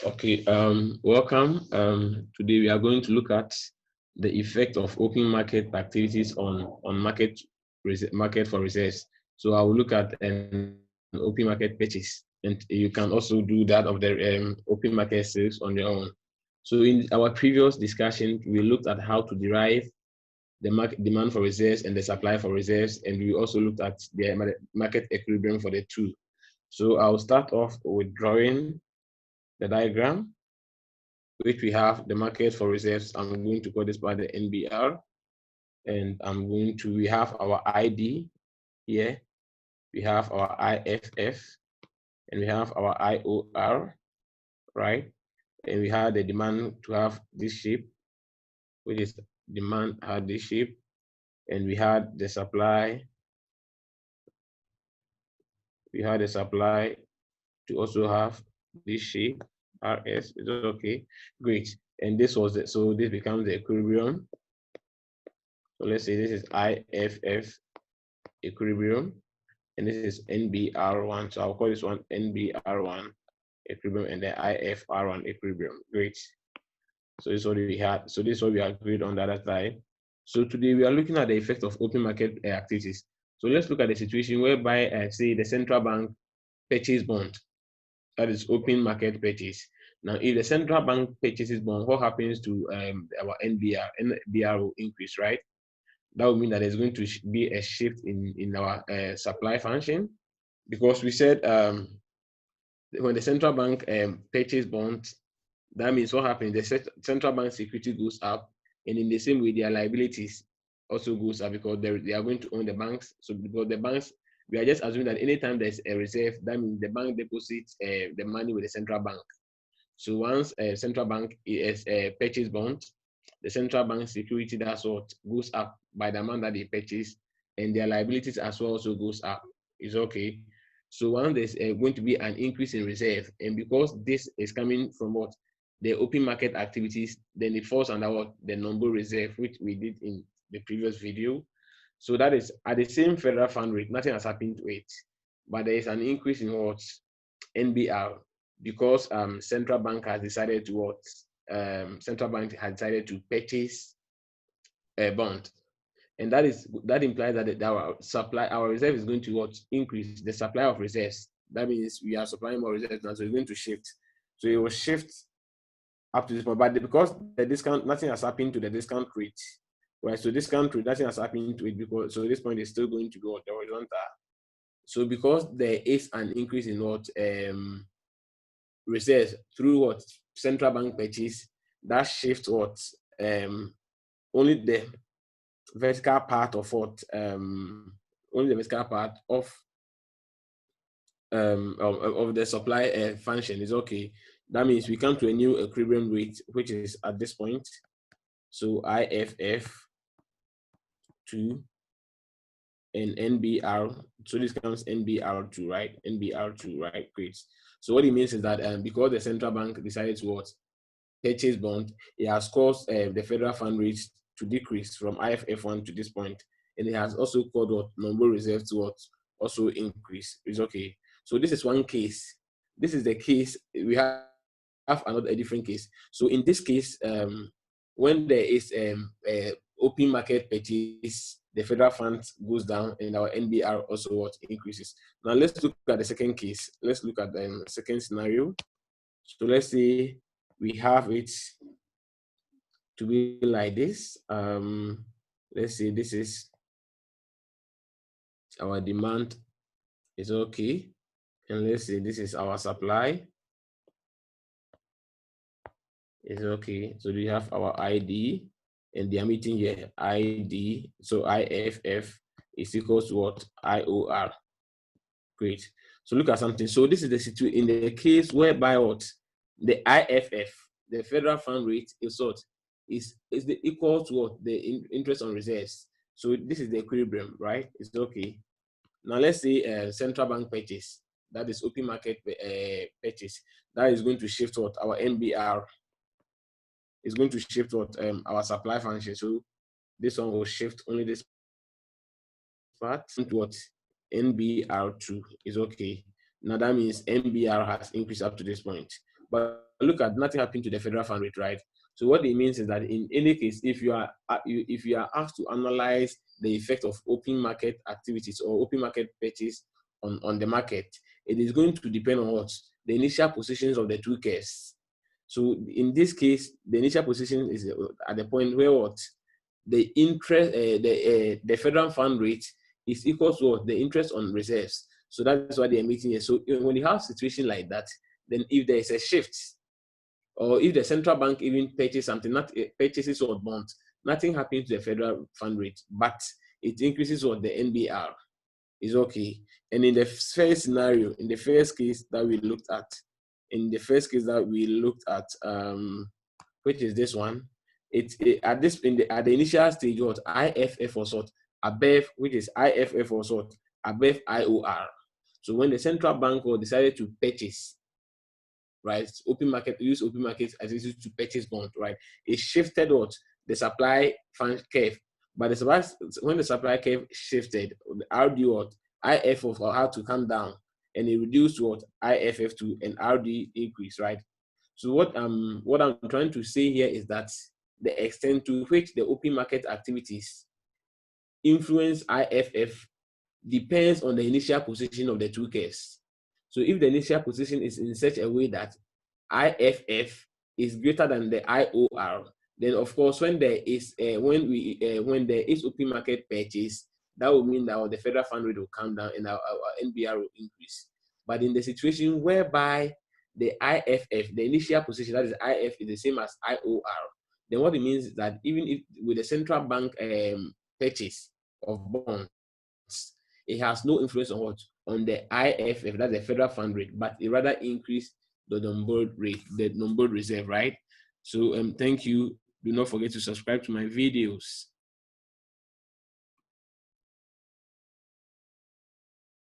Okay, welcome. Today we are going to look at the effect of open market activities on market for reserves. So I will look at an open market purchase, and you can also do that of the open market sales on your own. So in our previous discussion, we looked at how to derive the market demand for reserves and the supply for reserves, and we also looked at the market equilibrium for the two. So I'll start off with drawing the diagram, which we have the market for reserves. I'm going to call this by the NBR, and we have our ID here, we have our IFF, and we have our IOR, right? And we have the demand to have this shape, which is demand had this shape, and we had the supply. We had the supply to also have this shape, RS. Is okay? Great. And this was it. So this becomes the equilibrium. So let's say this is IFF equilibrium, and this is NBR1. So I'll call this one NBR1 equilibrium and the IFR1 equilibrium. Great. So this is what we had. So this is what we agreed on the other side. So today we are looking at the effect of open market activities. So let's look at the situation whereby, say, the central bank purchase bond. That is open market purchase. Now, if the central bank purchases bond, what happens to our NBR? NBR will increase, right? That would mean that there's going to be a shift in our supply function, because we said when the central bank purchase bonds, that means what happens, the central bank security goes up, and in the same way their liabilities also goes up, because they are going to own the banks. So because the banks, we are just assuming that anytime there's a reserve, that means the bank deposits the money with the central bank. So once a central bank is purchase bond, the central bank security, that's what goes up by the amount that they purchase, and their liabilities as well also goes up. Is okay. So once there's going to be an increase in reserve, and because this is coming from what, the open market activities, then it falls under what, the number reserve, which we did in the previous video. So that is at the same federal fund rate, nothing has happened to it, but there is an increase in what, NBR, because central bank has decided to what, central bank has decided to purchase a bond, and that implies that our reserve is going to what, increase the supply of reserves. That means we are supplying more reserves now, so it's going to shift. So it will shift up to this point, but because the discount, nothing has happened to the discount rate, right? So discount rate, nothing has happened to it, because so this point is still going to go the horizontal. So because there is an increase in what, reserves through what, central bank purchase, that shifts what, only the vertical part of what, only the vertical part of the supply function is okay. That means we come to a new equilibrium rate, which is at this point. So IFF2 and NBR. So this comes NBR2, right? NBR2, right? Great. So what it means is that because the central bank decided to what, purchase bond, it has caused the federal fund rate to decrease from IFF1 to this point, and it has also caused what, number reserve to what, also increase. It's okay. So this is one case. This is the case. We have a different case. So in this case, when there is open market purchase, the federal funds goes down and our NBR also what, increases. Now let's look at the second case. Let's look at the second scenario. So let's say we have it to be like this. Let's say this is our demand, is okay, and let's say this is our supply, is okay. So we have our ID, and they are meeting here, ID. So IFF is equals to what, IOR. Great. So look at something. So this is the situation in the case whereby what, the IFF, the federal fund rate, is what, is the equal to what, the interest on reserves. So this is the equilibrium, right? It's okay. Now let's say central bank purchase, that is open market purchase, that is going to shift what, our NBR is going to shift what, our supply function. So this one will shift only this part into what, NBR2 is okay. Now that means NBR has increased up to this point. But look at nothing happened to the federal fund rate, right? So what it means is that in any case, if you are asked to analyze the effect of open market activities or open market purchase on the market, it is going to depend on what the initial positions of the two curves. So in this case, the initial position is at the point where what the interest, the federal fund rate is equal to what the interest on reserves. So that's why they are meeting here. So when you have a situation like that, then if there is a shift, or if the central bank even purchases something, not purchases or bonds, nothing happens to the federal fund rate, but it increases what the NBR is okay. And in the first scenario, in the first case that we looked at, which is this one, at the initial stage, what IFF was what above, which is IFF was what above IOR. So when the central bank decided to purchase, right, use open market as to purchase bond, right, it shifted what the supply fund curve. But when the supply curve shifted, the RD what IFF had to come down, and it reduced what IFF to an RD increase, right? So what I'm trying to say here is that the extent to which the open market activities influence IFF depends on the initial position of the two curves. So if the initial position is in such a way that IFF is greater than the IOR, then of course when there is open market purchase, that will mean that the federal fund rate will come down and our NBR will increase. But in the situation whereby the IFF, the initial position, that is IF, is the same as IOR, then what it means is that even if with the central bank purchase of bonds, it has no influence on what? On the IFF, that's the federal fund rate, but it rather increase the non-board rate, the non-board reserve, right? So thank you. Do not forget to subscribe to my videos.